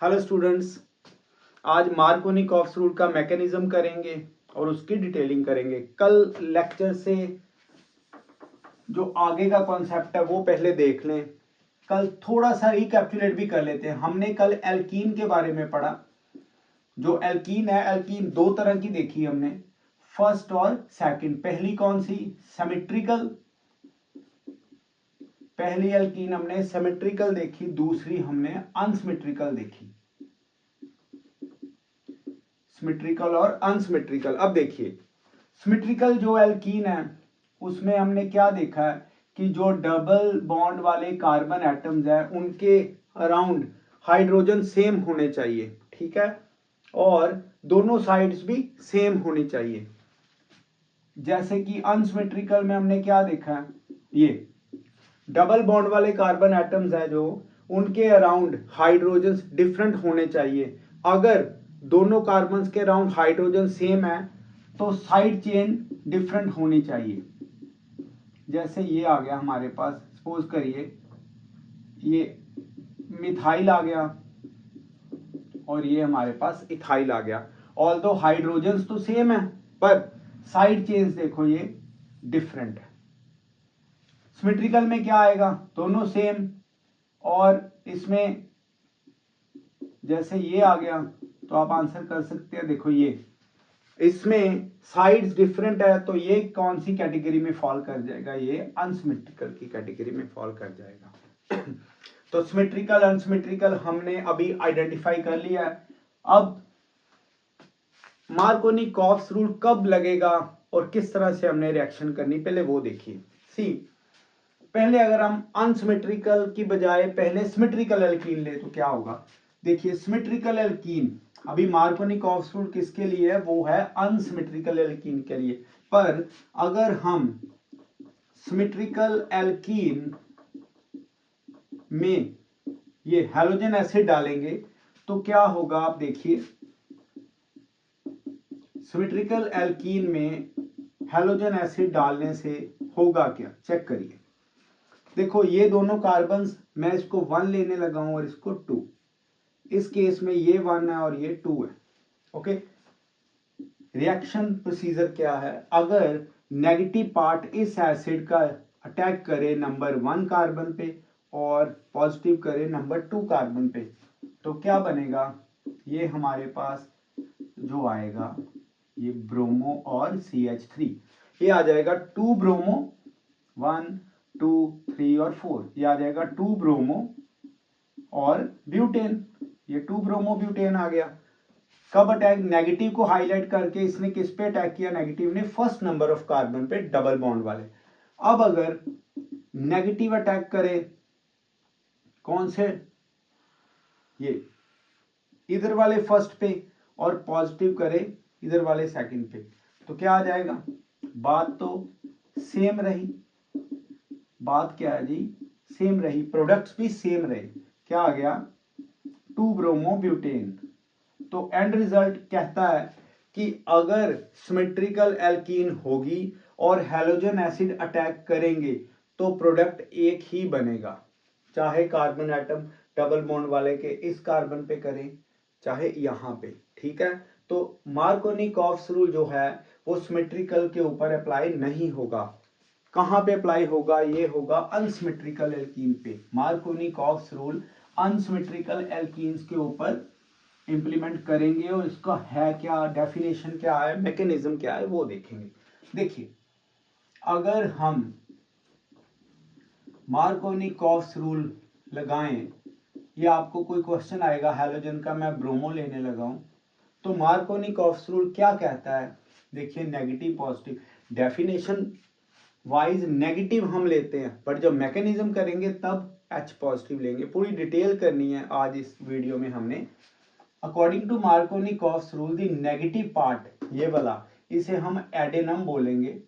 Hello students, आज Markovnikov-coughs rule का mechanism करेंगे और उसकी डिटेलिंग करेंगे। कल लेक्चर से जो आगे का कॉन्सेप्ट है वो पहले देख लें। कल थोड़ा सा रिकैप्चुलेट भी कर लेते हैं। हमने कल एल्कीन के बारे में पढ़ा। जो एल्कीन है, एल्कीन दो तरह की देखी हमने, फर्स्ट और सेकंड। पहली कौन सी? सिमेट्रिकल। पहली एल्कीन हमने सिमेट्रिकल देखी, दूसरी हमने अनसिमेट्रिकल देखी। सिमेट्रिकल और अनसिमेट्रिकल। अब देखिए, सिमेट्रिकल जो एल्कीन है उसमें हमने क्या देखा है कि जो डबल बॉन्ड वाले कार्बन एटम्स हैं उनके अराउंड हाइड्रोजन सेम होने चाहिए, ठीक है, और दोनों साइड्स भी सेम होनी चाहिए। जैसे कि अनसिमेट्रिकल में हमने क्या देखा है, ये डबल बॉन्ड वाले कार्बन एटम्स हैं जो, उनके अराउंड हाइड्रोजन डिफरेंट होने चाहिए। अगर दोनों कार्बन के अराउंड हाइड्रोजन सेम है तो साइड चेन डिफरेंट होनी चाहिए। जैसे ये आ गया हमारे पास, सपोज करिए ये मिथाइल आ गया और ये हमारे पास इथाइल आ गया। ऑल दो हाइड्रोजन तो सेम है पर साइड चेन्स देखो ये डिफरेंट है। सिमेट्रिकल में क्या आएगा, दोनों सेम, और इसमें जैसे ये आ गया तो आप आंसर कर सकते हैं। देखो ये इसमें साइड्स डिफरेंट है तो ये कौन सी कैटेगरी में फॉल कर जाएगा, ये अनसिमेट्रिकल की कैटेगरी में फॉल कर जाएगा। तो सिमेट्रिकल अनसिमेट्रिकल हमने अभी आइडेंटिफाई कर लिया है। अब मार्कोनी-कॉफ्स रूल कब लगेगा और किस तरह से हमने रिएक्शन करनी, पहले वो देखिए। सी, पहले अगर हम अनसिमेट्रिकल की बजाय पहले सिमेट्रिकल एल्कीन ले तो क्या होगा। देखिए सिमेट्रिकल एल्कीन, अभी मार्कोनी-कॉफ्स रूल किसके लिए है, वो है अनसिमेट्रिकल एल्कीन के लिए। पर अगर हम सिमेट्रिकल एल्कीन में ये हैलोजन एसिड डालेंगे तो क्या होगा, आप देखिए सिमेट्रिकल एल्कीन में हैलोजन एसिड डालने से होगा क्या, चेक करिए। देखो ये दोनों कार्बन, मैं इसको 1 लेने लगा हूं और इसको 2। इस केस में ये 1 है और ये 2 है। ओके, रिएक्शन प्रोसीजर क्या है, अगर नेगेटिव पार्ट इस एसिड का अटैक करे नंबर 1 कार्बन पे और पॉजिटिव करे नंबर 2 कार्बन पे, तो क्या बनेगा, ये हमारे पास जो आएगा ये ब्रोमो और CH3, ये आ जाएगा 2 ब्रोमो, 1 2 3 और 4, ये आ जाएगा 2 ब्रोमो और ब्यूटेन, ये 2 ब्रोमो ब्यूटेन आ गया। कब अटैक, नेगेटिव को हाईलाइट करके इसने किस पे अटैक किया, नेगेटिव ने फर्स्ट नंबर ऑफ कार्बन पे, डबल बॉन्ड वाले। अब अगर नेगेटिव अटैक करे कौन से, ये इधर वाले फर्स्ट पे और पॉजिटिव करे इधर वाले सेकंड पे, तो क्या आ जाएगा, बात तो सेम रही, बात क्या है जी, सेम रही, प्रोडक्ट्स भी सेम रहे। क्या आ गया, 2 ब्रोमो ब्यूटेन। तो एंड रिजल्ट कहता है कि अगर सिमेट्रिकल एल्कीन होगी और हैलोजन एसिड अटैक करेंगे तो प्रोडक्ट एक ही बनेगा, चाहे कार्बन एटम डबल बॉन्ड वाले के इस कार्बन पे करें चाहे यहां पे, ठीक है। तो मार्कोनी-कॉफ्स रूल जो है वो सिमेट्रिकल के ऊपर अप्लाई नहीं होगा। कहां पे अप्लाई होगा, ये होगा अनसिमेट्रिकल एल्कीन पे। मार्कोनी-कॉफ्स रूल अनसिमेट्रिकल एल्कीन्स के ऊपर इंप्लीमेंट करेंगे और इसका है क्या, डेफिनेशन क्या है, मैकेनिज्म क्या है, वो देखेंगे। देखिए अगर हम मार्कोनी-कॉफ्स रूल लगाएं, या आपको कोई क्वेश्चन आएगा हैलोजन का, मैं ब्रोमो लेने लगा हूं, तो मार्कोनी-कॉफ्स रूल क्या कहता है, देखिए negative positive, definition wise negative हम लेते हैं बट जब मैकेनिज्म करेंगे तब H पॉजिटिव लेंगे। पूरी डिटेल करनी है आज इस वीडियो में हमने। According to Markovnikov's rule the negative part, ये वाला, इसे हम एडेनम बोलेंगे,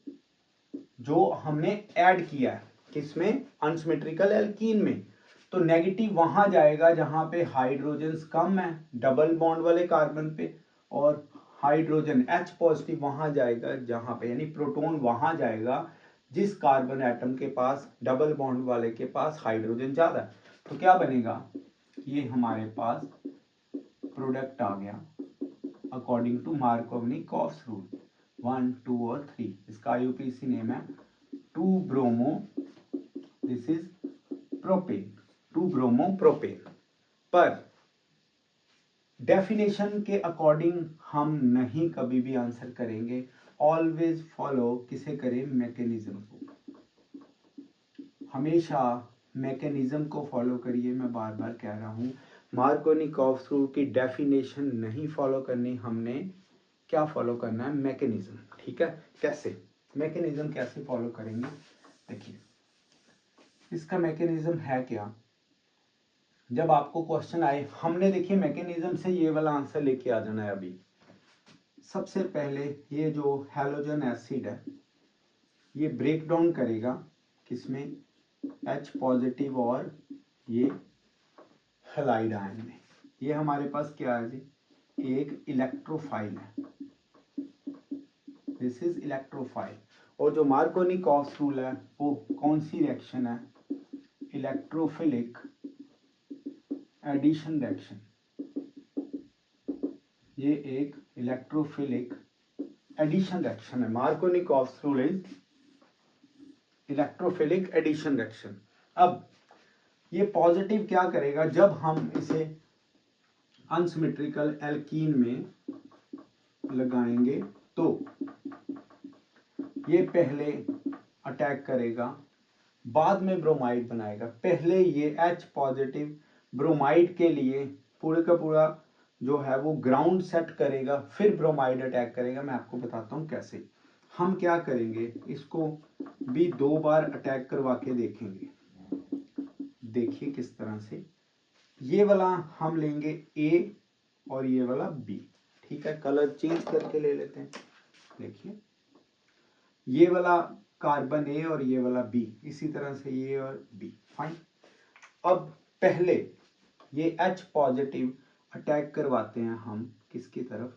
जो हमने ऐड किया है किसमें, अनसिमेट्रिकल एल्कीन में। तो नेगेटिव वहां जाएगा जहां पे हाइड्रोजन्स कम है डबल बॉन्ड वाले कार्बन पे, और हाइड्रोजन H पॉजिटिव वहां जाएगा जहां पे, यानी प्रोटॉन वहां जाएगा जिस कार्बन एटम के पास डबल बॉन्ड वाले के पास हाइड्रोजन ज्यादा है। तो क्या बनेगा, ये हमारे पास प्रोडक्ट आ गया अकॉर्डिंग टू मार्कोवनी-कॉफ्स रूल 1, 2 और 3। इसका IUPAC नेम है 2 bromo, this is propane, 2 bromo propane. पर डेफिनेशन के अकॉर्डिंग हम नहीं कभी भी आंसर करेंगे, ऑलवेज फॉलो किसे करें, मैकेनिज्म को, हमेशा मैकेनिज्म को फॉलो करिए। मैं बार बार कह रहा हूँ, मार्कोनी-कॉफ्स रूल की डेफिनेशन नहीं फॉलो करनी, हमने क्या फॉलो करना है, मैकेनिज्म। ठीक है, कैसे मैकेनिज्म कैसे फॉलो करेंगे, देखिए इसका मैकेनिज्म है क्या। जब आपको क्वेश्चन आए, हमने देखिए मैकेनिज्म से ये वाला आंसर लेके आ जाना है। अभी सबसे पहले ये जो हैलोजन एसिड है ये ब्रेक डाउन करेगा किसमें, H पॉजिटिव और ये हैलाइड आयन में। ये हमारे पास क्या है जी, एक इलेक्ट्रोफाइल है, दिस इज इलेक्ट्रोफाइल। और जो मार्कोनी-कॉफ्स रूल है वो कौन सी रिएक्शन है, इलेक्ट्रोफिलिक एडिशन रिएक्शन। ये एक इलेक्ट्रोफिलिक एडिशन रिएक्शन है, Markovnikov's rule is electrophilic addition reaction. अब ये पॉजिटिव क्या करेगा, जब हम इसे अनसिमेट्रिकल एल्कीन में लगाएंगे तो ये पहले अटैक करेगा, बाद में ब्रोमाइड बनाएगा। पहले ये H पॉजिटिव ब्रोमाइड के लिए पूरे का पूरा जो है वो ग्राउंड सेट करेगा, फिर ब्रोमाइड अटैक करेगा। मैं आपको बताता हूँ कैसे। हम क्या करेंगे, इसको भी 2 बार अटैक करवा के देखेंगे। देखिए किस तरह से, ये वाला हम लेंगे A और ये वाला B। ठीक है, कलर चेंज करके ले लेते हैं। देखिए ये वाला कार्बन A और ये वाला B, इसी तरह से ये और B। फाइन। अब पहले ये H पॉजिटिव अटैक करवाते हैं हम किसकी तरफ,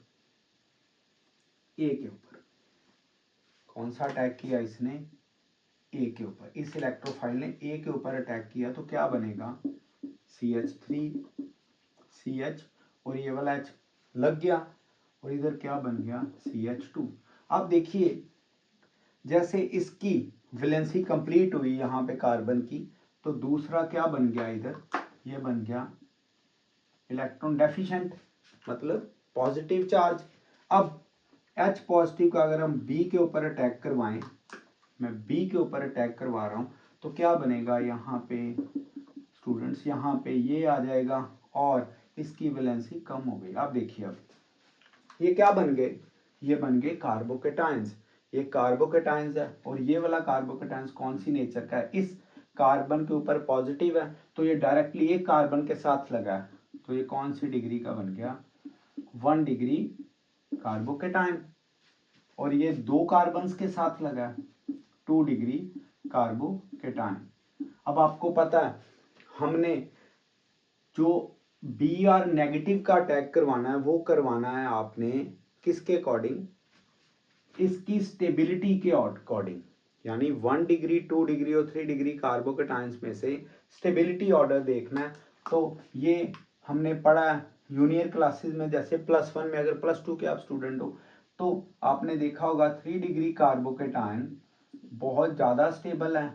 A के ऊपर। कौन सा अटैक किया इसने, A के ऊपर। इस इलेक्ट्रोफाइल ने A के ऊपर अटैक किया तो क्या बनेगा, CH3 CH और ये वाला H लग गया और इधर क्या बन गया, CH2। अब देखिए जैसे इसकी वैलेंसी कंप्लीट हुई यहाँ पे कार्बन की, तो दूसरा क्या बन गया इधर, ये बन गया इलेक्ट्रॉन डेफिशिएंट, मतलब पॉजिटिव चार्ज। अब H पॉजिटिव का अगर हम B के ऊपर अटैक करवाएं, मैं B के ऊपर अटैक करवा रहा हूं, तो क्या बनेगा यहाँ पे स्टूडेंट्स, यहाँ पे ये आ जाएगा और इसकी वैलेंसी कम हो गई। अब देखिए अब ये क्या बन गए, ये बन गए कार्बोकेटाइंस। ये कार्बोकेटाइंस है और ये वाला कार्बोकेटाइंस कौन सी नेचर का है, इस कार्बन के ऊपर पॉजिटिव है तो ये डायरेक्टली एक कार्बन के साथ लगा है, तो ये कौन सी डिग्री का बन गया, 1 डिग्री कार्बोकेटाइन। और ये 2 कार्बन के साथ लगा है, 2 डिग्री कार्बोकेटाइन। अब आपको पता है हमने जो Br नेगेटिव का अटैक करवाना है वो करवाना है आपने किसके अकॉर्डिंग, इसकी स्टेबिलिटी के अकॉर्डिंग। यानी 1 डिग्री 2 डिग्री और 3 डिग्री कार्बोकेटाइंस में से स्टेबिलिटी ऑर्डर देखना है। तो ये हमने पढ़ा जूनियर क्लासेस में, जैसे +1 में अगर +2 के आप स्टूडेंट हो तो आपने देखा होगा 3 डिग्री कार्बोकेटाइन बहुत ज़्यादा स्टेबल है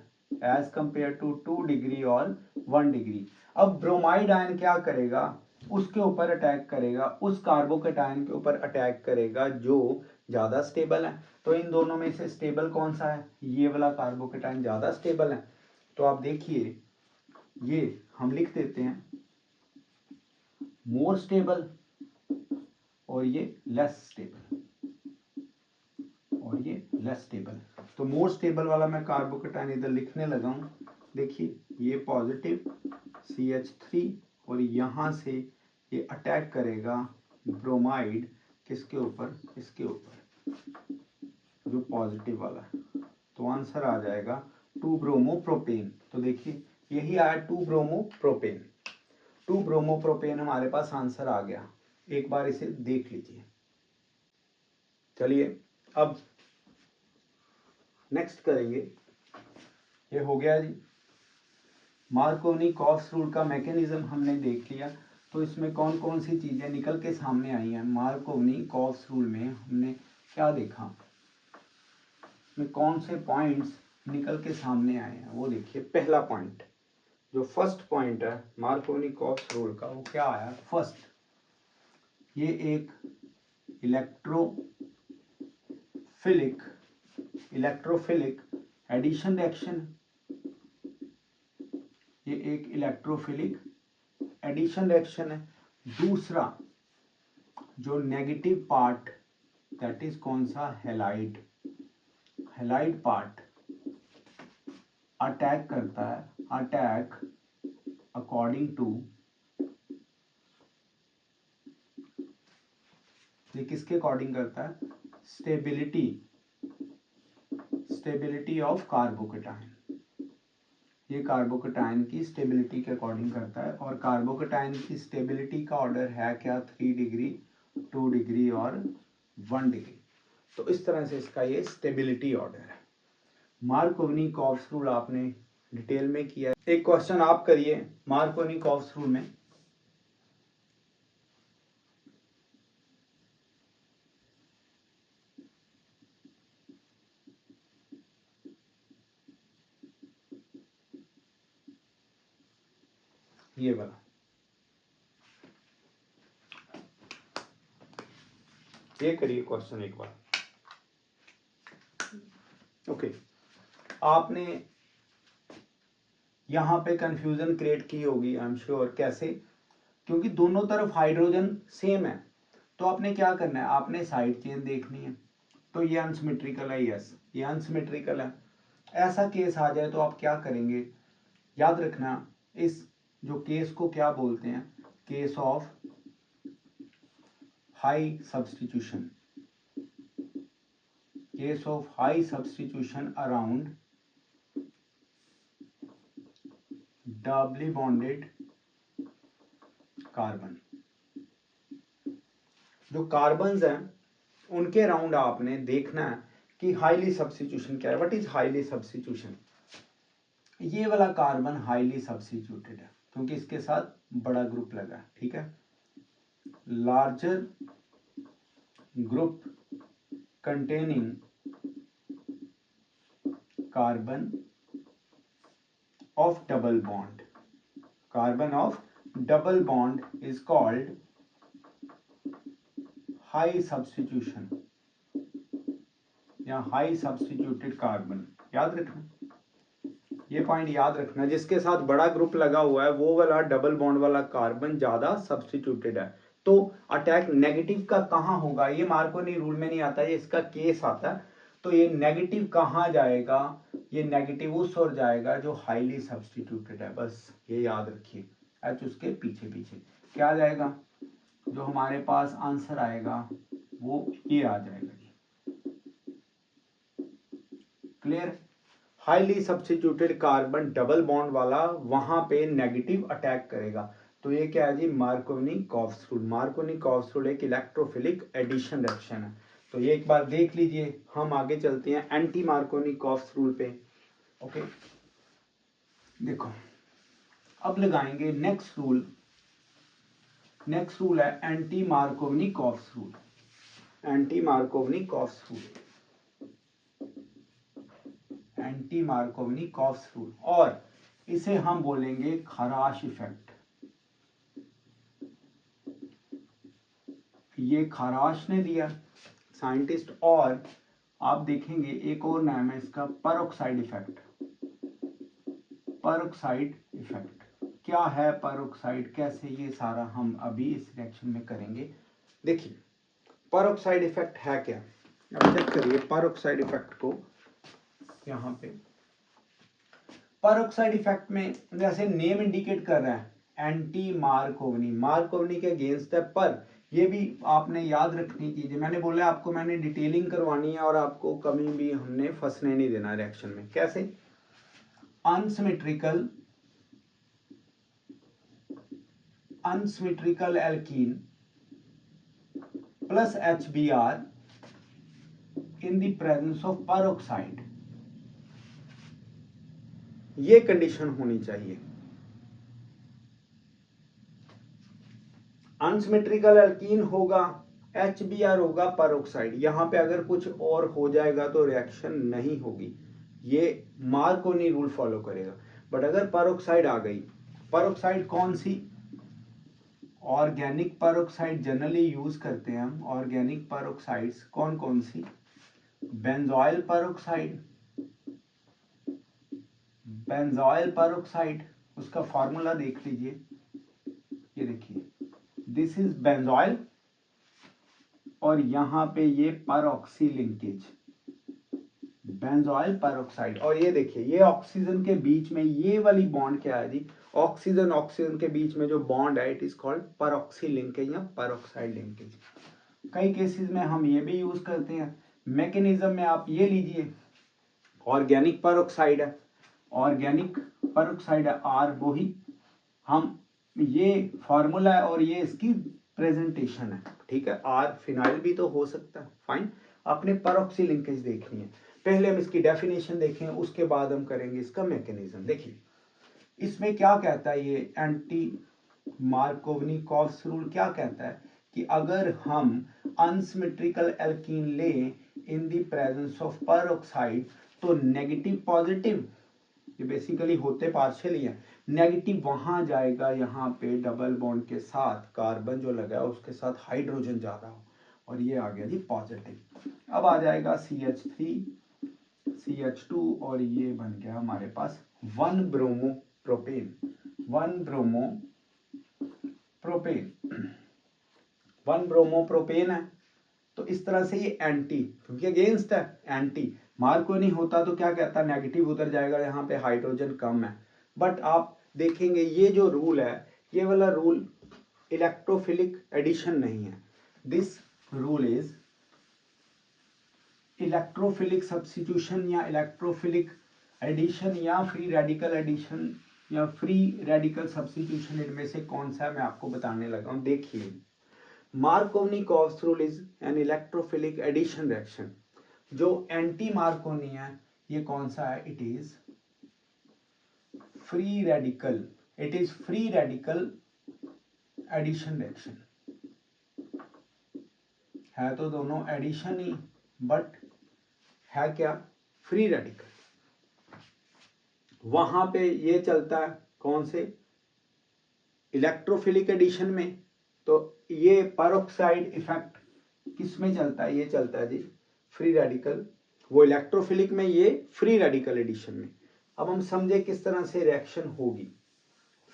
एज कंपेयर टू 2 डिग्री और 1 डिग्री। अब ब्रोमाइड आयन क्या करेगा, उसके ऊपर अटैक करेगा, उस कार्बोकेटाइन के ऊपर अटैक करेगा जो ज़्यादा स्टेबल है। तो इन दोनों में से स्टेबल कौन सा है, ये वाला कार्बोकेटाइन ज़्यादा स्टेबल है। तो आप देखिए ये हम लिख देते हैं मोर स्टेबल और ये लेस स्टेबल, और ये लेस स्टेबल। तो मोर स्टेबल वाला मैं कार्बोकेटाइन इधर लिखने लगा हूं। देखिए ये पॉजिटिव CH3 और यहां से ये अटैक करेगा ब्रोमाइड किसके ऊपर, इसके ऊपर जो पॉजिटिव वाला है। तो आंसर आ जाएगा 2 ब्रोमोप्रोपेन। तो देखिए यही आया 2 ब्रोमोप्रोपेन। 2 ब्रोमोप्रोपेन हमारे पास आंसर आ गया। एक बार इसे देख लीजिए। चलिए अब नेक्स्ट करेंगे, ये हो गया जी मार्कोनी-कॉफ्स रूल का मैकेनिज्म हमने देख लिया। तो इसमें कौन कौन सी चीजें निकल के सामने आई हैं? मार्कोवनी-कॉफ्स रूल में हमने क्या देखा, में कौन से पॉइंट्स निकल के सामने आए हैं वो देखिए। पहला पॉइंट, जो फर्स्ट पॉइंट है मार्कोवनी-कॉफ्स रूल का, वो क्या आया? फर्स्ट, ये एक इलेक्ट्रोफिलिक एडिशन रिएक्शन, ये एक इलेक्ट्रोफिलिक एडिशन रिएक्शन है। दूसरा, जो नेगेटिव पार्ट, दैट इज कौन सा? हैलाइड पार्ट अटैक करता है, अटैक अकॉर्डिंग टू, ये किसके अकॉर्डिंग करता है? स्टेबिलिटी ऑफ कार्बोकेटाइन, ये कार्बोकेटाइन की स्टेबिलिटी के अकॉर्डिंग करता है। और कार्बोकेटाइन की स्टेबिलिटी का ऑर्डर है क्या? 3 डिग्री, 2 डिग्री और 1 डिग्री। तो इस तरह से इसका ये स्टेबिलिटी ऑर्डर है। मार्कोवनी-कॉफ्स रूल आपने डिटेल में किया है। एक क्वेश्चन आप करिए मार्कोवनी-कॉफ्स रूल में। ये वाला, ये करिए क्वेश्चन एक बार। ओके, आपने यहां पे कंफ्यूजन क्रिएट की होगी, आई एम श्योर। कैसे? क्योंकि दोनों तरफ हाइड्रोजन सेम है, तो आपने क्या करना है? आपने साइड चेन देखनी है। तो ये अनसिमेट्रिकल है, यस ये अनसिमेट्रिकल है। ऐसा केस आ जाए तो आप क्या करेंगे? याद रखना, इस जो केस को क्या बोलते हैं? Case of high substitution, case of high substitution around doubly bonded carbon. जो कार्बन्स हैं उनके अराउंड आपने देखना है कि हाईली सब्स्टिट्यूशन क्या है। What is highly substitution? ये वाला कार्बन हाईली सब्स्टिट्यूटेड है क्योंकि इसके साथ बड़ा ग्रुप लगा है, ठीक है। Larger group containing carbon of double bond, carbon of double bond is called high substitution या high substituted carbon। याद रखना, ये पॉइंट याद रखना। जिसके साथ बड़ा ग्रुप लगा हुआ है वो वाला डबल बॉन्ड वाला कार्बन ज्यादा सब्स्टिट्यूटेड है। तो अटैक नेगेटिव का कहां होगा? ये मार्कोनी रूल में नहीं आता, ये इसका केस आता है। तो ये नेगेटिव कहां जाएगा? ये नेगेटिव उस ओर जाएगा जो हाईली सब्स्टिट्यूटेड है। बस ये याद रखिए, एच उसके पीछे पीछे क्या जाएगा? जो हमारे पास आंसर आएगा वो ये आ जाएगा। Clear? Highly substituted carbon double bond वाला वहां पे नेगेटिव अटैक करेगा। तो ये क्या है जी? मार्कोवनी-कॉफ्स रूल। मार्कोवनी-कॉफ्स रूल एक इलेक्ट्रोफिलिक एडिशन रिएक्शन है। तो ये एक बार देख लीजिए। हम आगे चलते हैं एंटी मार्कोवनी-कॉफ्स रूल पे। ओके, देखो अब लगाएंगे नेक्स्ट रूल। नेक्स्ट रूल है anti Markovnikov's rule. Anti Markovnikov's rule, anti Markovnikov's rule, और इसे हम बोलेंगे खराश इफेक्ट। ये खराश ने दिया साइंटिस्ट। और आप देखेंगे एक और नाम है इसका, परऑक्साइड इफेक्ट। परऑक्साइड इफेक्ट क्या है? परऑक्साइड कैसे? ये सारा हम अभी इस रिएक्शन में करेंगे। देखिए परऑक्साइड इफेक्ट है क्या, अब चेक करिए परऑक्साइड इफेक्ट को। यहाँ पे परऑक्साइड इफेक्ट में जैसे नेम इंडिकेट कर रहा है एंटी मार्कोवनी, मार्कोवनी के अगेंस्ट है। पर ये भी आपने याद रखनी चीज है, मैंने बोला आपको मैंने डिटेलिंग करवानी है और आपको कभी भी हमने फंसने नहीं देना रिएक्शन में। कैसे? Unsymmetrical alkene plus HBr in the presence of peroxide, ये कंडीशन होनी चाहिए। अनसिमेट्रिकल एल्कीन होगा, HBr होगा परऑक्साइड। यहाँ पे अगर कुछ और हो जाएगा तो रिएक्शन नहीं होगी, ये मार्कोनी रूल फॉलो करेगा। बट अगर परऑक्साइड आ गई, परऑक्साइड कौन सी? ऑर्गेनिक परऑक्साइड जनरली यूज करते हैं हम। ऑर्गेनिक परऑक्साइड्स कौन कौन सी? बेंजोइल परऑक्साइड, बेंजोइल परऑक्साइड, उसका फॉर्मूला देख लीजिए, ये देखिए, दिस इज बेंजोइल और यहां पे ये परऑक्सी लिंकेज, बेंजोइल परऑक्साइड। और ये देखिए, ये ऑक्सीजन के बीच में ये वाली बॉन्ड क्या है जी? ऑक्सीजन ऑक्सीजन के बीच में जो बॉन्ड है, इट इज कॉल्ड परऑक्सी लिंकेज या परऑक्साइड लिंकेज। कई केसेस में हम ये भी यूज करते हैं। मैकेनिज्म में आप ये लीजिए, ऑर्गेनिक परऑक्साइड है, ऑर्गेनिक परऑक्साइड है आर, वही हम, ये फॉर्मूला है और ये इसकी प्रेजेंटेशन है, ठीक है। आर फिनाइल भी तो हो सकता है, फाइन। आपने परऑक्सी लिंकेज देखनी है, पहले हम इसकी डेफिनेशन देखें, उसके बाद हम करेंगे इसका मैकेनिज्म। देखिए इसमें क्या कहता है ये एंटी मार्कोवनिकॉव्स रूल, क्या कहता है कि अगर हम अनसिमेट्रिकल एल्कीन ले in the presence of peroxide तो नेगेटिव पॉजिटिव, ये बेसिकली होते पार्शियली है, नेगेटिव वहां जाएगा यहाँ पे डबल बॉन्ड के साथ, कार्बन जो लगा है उसके साथ हाइड्रोजन ज्यादा हो, और ये आ गया जी पॉजिटिव। अब आ जाएगा CH3 CH2 और ये बन गया हमारे पास 1 bromo propane, 1 bromo propane, 1 bromo propane है। तो इस तरह से ये एंटी, क्योंकि अगेंस्ट है, एंटी मार्को नहीं होता तो क्या कहता, नेगेटिव उधर जाएगा, यहाँ पे हाइड्रोजन कम है। बट आप देखेंगे ये जो रूल है, ये वाला रूल इलेक्ट्रोफिलिक एडिशन नहीं है, this rule is electrophilic substitution या इलेक्ट्रोफिलिक एडिशन या फ्री रेडिकल एडिशन या फ्री रेडिकल सब्स्टिट्यूशन, इनमें से कौन सा मैं आपको बताने लगा हूं। देखिए Markovnikov's rule is an electrophilic addition reaction. जो एंटी मार्कोनी है ये कौन सा है? It is free radical, it is free radical addition reaction. है तो दोनों एडिशन ही, बट है क्या? Free radical. वहां पे ये चलता है कौन से? इलेक्ट्रोफिलिक एडिशन में। तो ये परऑक्साइड इफेक्ट किस में चलता है? ये चलता है जी फ्री रेडिकल, वो इलेक्ट्रोफिलिक में, ये फ्री रेडिकल एडिशन में। अब हम समझे किस तरह से रिएक्शन होगी,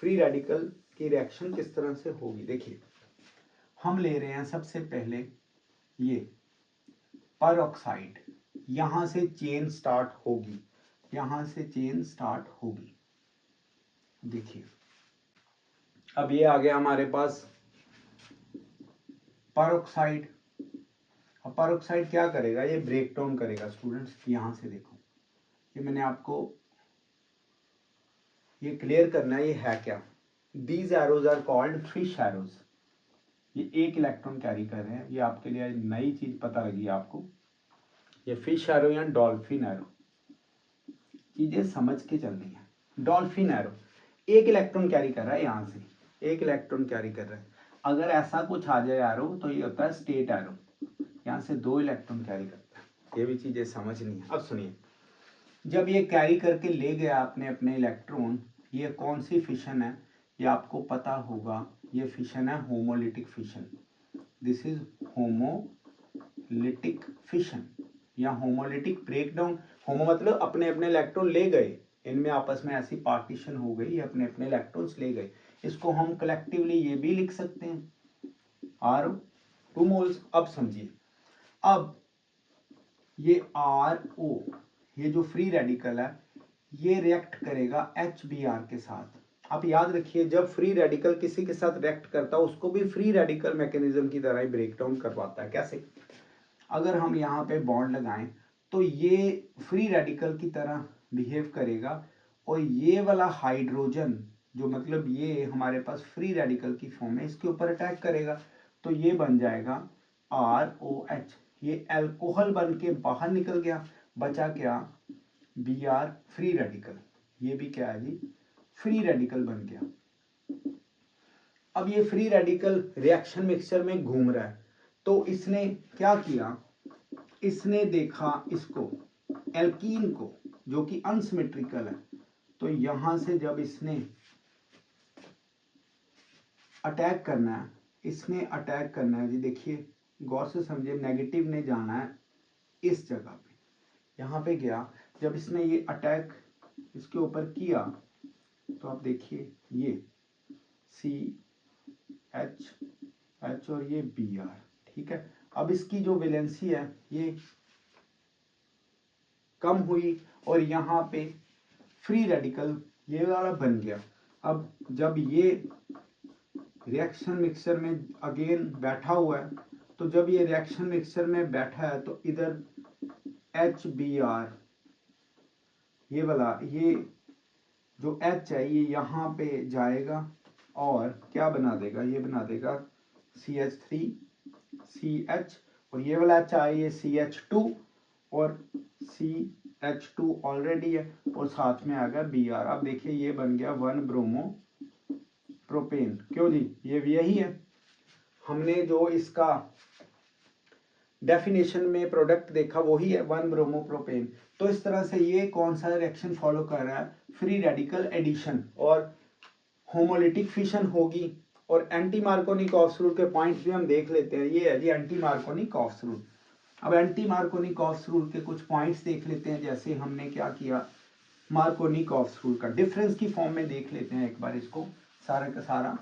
फ्री रेडिकल की रिएक्शन किस तरह से होगी। देखिए हम ले रहे हैं सबसे पहले ये परऑक्साइड, यहां से चेन स्टार्ट होगी, यहां से चेन स्टार्ट होगी। देखिए अब ये आ गया हमारे पास परऑक्साइड। अब परऑक्साइड क्या करेगा? ये ब्रेक डाउन करेगा स्टूडेंट्स। यहां से देखो, ये मैंने आपको ये क्लियर करना है, ये है क्या? These arrows are called fish arrows. ये एक इलेक्ट्रॉन कैरी कर रहे हैं, ये आपके लिए नई चीज पता लगी आपको। ये फिश एरो या डॉल्फिन एरो, चीजें समझ के चलनी है। डॉल्फिन एरो एक इलेक्ट्रॉन कैरी कर रहा है, यहां से एक इलेक्ट्रॉन कैरी कर रहा है। अगर ऐसा कुछ आ जाए एरो तो ये होता है स्टेट एरो, यहां से 2 इलेक्ट्रॉन कैरी करता है। ये भी चीजें समझनी है। अब सुनिए, जब ये कैरी करके ले गया अपने अपने इलेक्ट्रॉन, ये कौन सी फिशन है? ये आपको पता होगा, ये फिशन है homolytic fission. This is homolytic fission या होमोलिटिक ब्रेकडाउन। होमो मतलब अपने अपने इलेक्ट्रॉन ले गए, इनमें आपस में ऐसी पार्टीशन हो गई, अपने अपने इलेक्ट्रॉन्स ले गए। इसको हम कलेक्टिवली ये भी लिख सकते हैं आर 2 मोल्स। अब समझिए, अब ये RO, ये जो फ्री रेडिकल है, ये रिएक्ट करेगा HBr के साथ। आप याद रखिए, जब फ्री रेडिकल किसी के साथ रिएक्ट करता है उसको भी फ्री रेडिकल मैकेनिज्म की तरह ही ब्रेक डाउन करवाता है। कैसे? अगर हम यहाँ पे बॉन्ड लगाएं तो ये फ्री रेडिकल की तरह बिहेव करेगा, और ये वाला हाइड्रोजन जो मतलब ये हमारे पास फ्री रेडिकल की फॉर्म है, इसके ऊपर अटैक करेगा, तो ये बन जाएगा ROH। ये अल्कोहल बन के बाहर निकल गया, बचा क्या? Br free radical. ये भी क्या है जी? फ्री रेडिकल बन गया। अब ये फ्री रेडिकल रिएक्शन मिक्सचर में घूम रहा है, तो इसने क्या किया, इसने देखा इसको एल्कीन को जो कि अनसिमेट्रिकल है, तो यहां से जब इसने अटैक करना है, इसने अटैक करना है जी, देखिए गौर से समझे, नेगेटिव ने जाना है इस जगह पे, यहाँ पे गया, जब इसने ये अटैक इसके ऊपर किया तो आप देखिए ये CH और ये Br, ठीक है। अब इसकी जो वैलेंसी है ये कम हुई और यहाँ पे फ्री रेडिकल ये वाला बन गया। अब जब ये रिएक्शन मिक्सचर में अगेन बैठा हुआ है, तो जब ये रिएक्शन मिक्सचर में बैठा है तो इधर HBr ये वाला, ये जो H है ये यहाँ पे जाएगा और क्या बना देगा, ये बना देगा CH3CH, और ये वाला H आए ये CH2 और CH2 ऑलरेडी है और साथ में आ गया Br। अब देखिए ये बन गया 1 ब्रोमो प्रोपेन। क्यों जी, ये यही है, हमने जो इसका डेफिनेशन में प्रोडक्ट देखा वही है 1 ब्रोमो प्रोपेन। तो इस तरह से ये कौन सा रिएक्शन फॉलो कर रहा है, फ्री रेडिकल एडिशन और होमोलिटिक फिशन होगी। और एंटी मार्कोनिकॉफ्स रूल के पॉइंट्स भी हम देख लेते हैं। ये है जी एंटी मार्कोनिकॉफ्स रूल। अब एंटी मार्कोनिकॉफ्स रूल के कुछ पॉइंट्स देख लेते हैं, जैसे हमने क्या किया, मार्कोनिकॉफ्स रूल का डिफरेंस की फॉर्म में देख लेते हैं एक बार इसको, सारा का सारा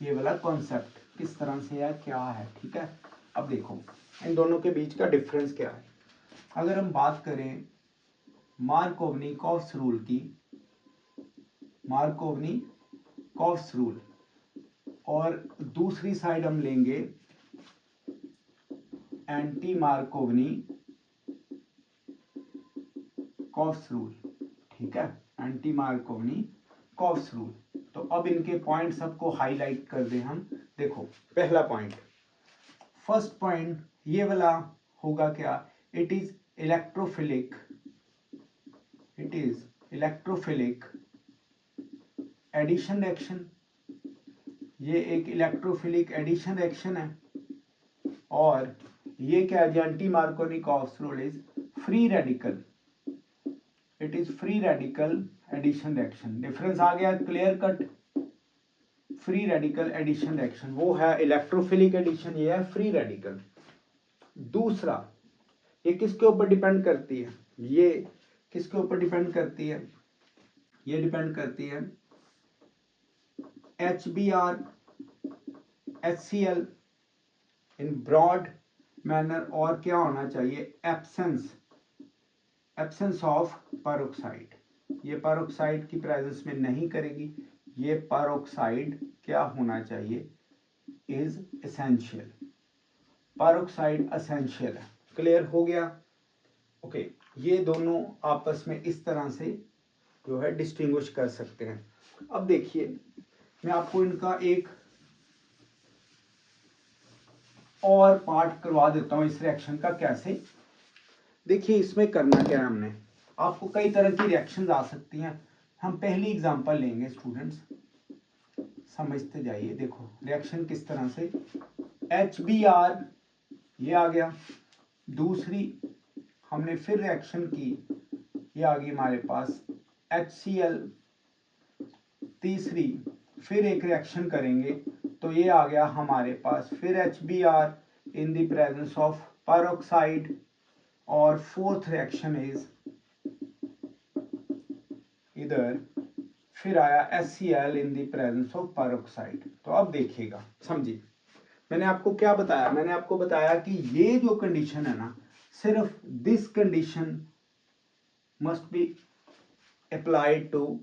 ये वाला कॉन्सेप्ट किस तरह से है, क्या है, ठीक है। अब देखो इन दोनों के बीच का डिफरेंस क्या है। अगर हम बात करें मार्कोवनिकॉफ्स रूल की, मार्कोवनिकॉफ्स रूल, और दूसरी साइड हम लेंगे एंटी मार्कोवनिकॉफ्स रूल, ठीक है, एंटी मार्कोवनिकॉफ्स रूल। तो अब इनके पॉइंट सबको हाईलाइट कर दें हम। देखो पहला पॉइंट, फर्स्ट पॉइंट ये वाला होगा क्या, it is electrophilic, it is electrophilic addition reaction. ये एक इलेक्ट्रोफिलिक एडिशन रिएक्शन है। और ये क्या है, anti Markovnikov's rule is free radical, it is free radical addition reaction. Difference आ गया clear cut. Free radical addition reaction वो है इलेक्ट्रोफिलिक एडिशन, ये है फ्री रेडिकल। दूसरा, ये किसके ऊपर डिपेंड करती है, ये किसके ऊपर डिपेंड करती है, ये डिपेंड करती है HBr HCl in broad manner, और क्या होना चाहिए, एब्सेंस ऑफ पेरोक्साइड। ये पेरोक्साइड की प्रेजेंस में नहीं करेगी, ये पेरोक्साइड क्या होना चाहिए, इज एसेंशियल, पेरोक्साइड एसेंशियल है। क्लियर हो गया, ओके। ये दोनों आपस में इस तरह से जो है डिस्टिंग्विश कर सकते हैं। अब देखिए मैं आपको इनका एक और पार्ट करवा देता हूं इस रिएक्शन का कैसे। देखिए इसमें करना क्या है, हमने आपको कई तरह की रिएक्शंस आ सकती हैं। हम पहली एग्जांपल लेंगे स्टूडेंट्स, समझते जाइए। देखो रिएक्शन किस तरह से, HBr ये आ गया, दूसरी हमने फिर रिएक्शन की, ये आ गई हमारे पास HCl, तीसरी फिर एक रिएक्शन करेंगे तो ये आ गया हमारे पास फिर HBr in the presence of peroxide, और फोर्थ रिएक्शन इज इधर फिर आया HCl in the presence of peroxide. तो अब देखिएगा, समझिए मैंने आपको क्या बताया, मैंने आपको बताया कि ये जो कंडीशन है ना, सिर्फ this condition must be applied to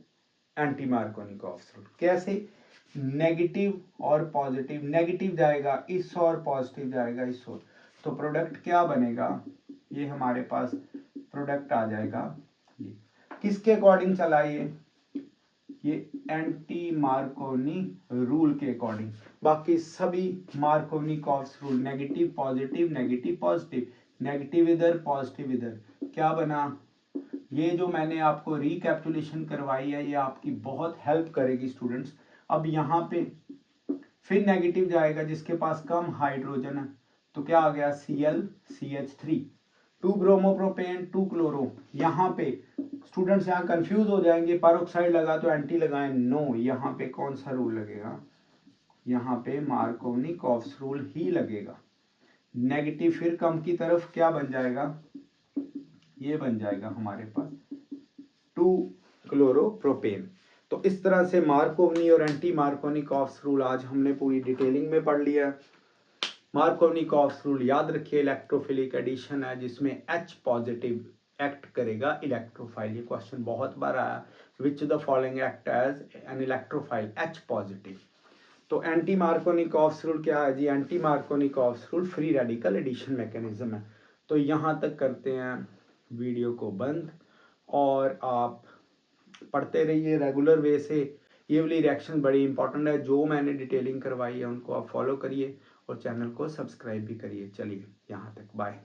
anti Markovnikov's rule. कैसे, नेगेटिव और पॉजिटिव, नेगेटिव जाएगा इस और पॉजिटिव जाएगा इस और, तो प्रोडक्ट क्या बनेगा, ये हमारे पास प्रोडक्ट आ जाएगा। ये किसके अकॉर्डिंग चला, ये एंटी मार्कोनी रूल के अकॉर्डिंग। बाकी सभी Markovnikov's rule, negative positive, negative positive, negative इधर पॉजिटिव इधर, क्या बना, ये जो मैंने आपको रिकैपिटुलेशन करवाई है ये आपकी बहुत हेल्प करेगी स्टूडेंट्स। अब यहाँ पे फिर नेगेटिव जाएगा जिसके पास कम हाइड्रोजन है, तो क्या आ गया ClCH3। 2 bromopropane 2 chloro. यहाँ पे स्टूडेंट्स यहाँ कंफ्यूज हो जाएंगे, पेरोक्साइड लगा तो एंटी लगाएं, नो, यहाँ पे कौन सा रूल लगेगा, यहाँ पे मार्कोवनी-कॉफ्स रूल ही लगेगा। नेगेटिव फिर कम की तरफ क्या बन जाएगा, ये बन जाएगा हमारे पास 2 क्लोरोप्रोपेन। तो इस तरह से मार्कोवनी और एंटी मार्कोवनी-कॉफ्स रूल आज हमने पूरी डिटेलिंग में पढ़ लिया। मार्कोवनी-कॉफ्स रूल याद रखिए, इलेक्ट्रोफिलिक एडिशन है जिसमें H पॉजिटिव एक्ट करेगा इलेक्ट्रोफाइल। ये क्वेश्चन बहुत बार आया, which the following act as an electrophile, H positive. तो एंटी मार्कोवनी-कॉफ्स रूल क्या है जी, anti Markovnikov's rule free radical addition mechanism है। तो यहाँ तक करते हैं वीडियो को बंद, और आप पढ़ते रहिए रेगुलर वे से। ये वाली रिएक्शन बड़ी इंपॉर्टेंट है, जो मैंने डिटेलिंग करवाई है उनको आप फॉलो करिए और चैनल को सब्सक्राइब भी करिए। चलिए यहाँ तक, बाय।